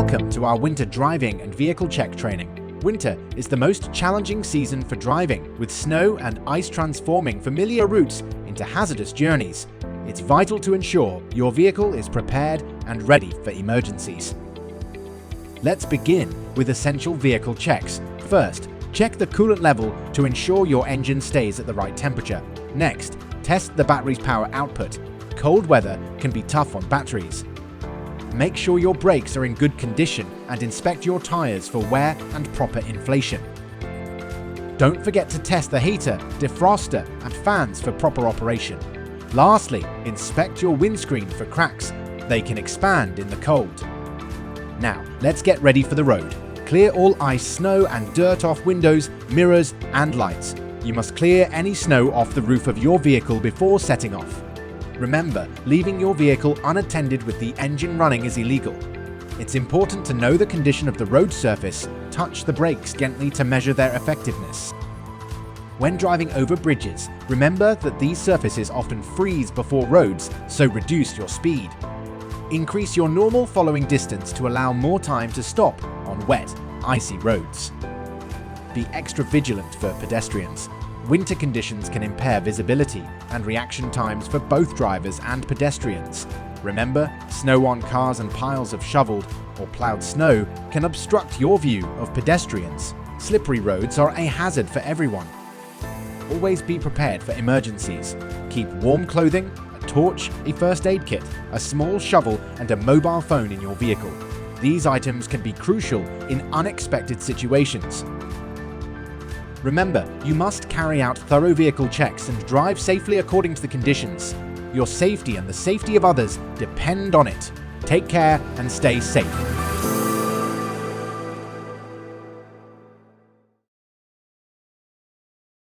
Welcome to our winter driving and vehicle check training. Winter is the most challenging season for driving, with snow and ice transforming familiar routes into hazardous journeys. It's vital to ensure your vehicle is prepared and ready for emergencies. Let's begin with essential vehicle checks. First, check the coolant level to ensure your engine stays at the right temperature. Next, test the battery's power output. Cold weather can be tough on batteries. Make sure your brakes are in good condition and inspect your tires for wear and proper inflation. Don't forget to test the heater, defroster, and fans for proper operation. Lastly, inspect your windscreen for cracks. They can expand in the cold. Now, let's get ready for the road. Clear all ice, snow, and dirt off windows, mirrors, and lights. You must clear any snow off the roof of your vehicle before setting off. Remember, leaving your vehicle unattended with the engine running is illegal. It's important to know the condition of the road surface. Touch the brakes gently to measure their effectiveness. When driving over bridges, remember that these surfaces often freeze before roads, so reduce your speed. Increase your normal following distance to allow more time to stop on wet, icy roads. Be extra vigilant for pedestrians. Winter conditions can impair visibility and reaction times for both drivers and pedestrians. Remember, snow on cars and piles of shoveled or plowed snow can obstruct your view of pedestrians. Slippery roads are a hazard for everyone. Always be prepared for emergencies. Keep warm clothing, a torch, a first aid kit, a small shovel, and a mobile phone in your vehicle. These items can be crucial in unexpected situations. Remember, you must carry out thorough vehicle checks and drive safely according to the conditions. Your safety and the safety of others depend on it. Take care and stay safe.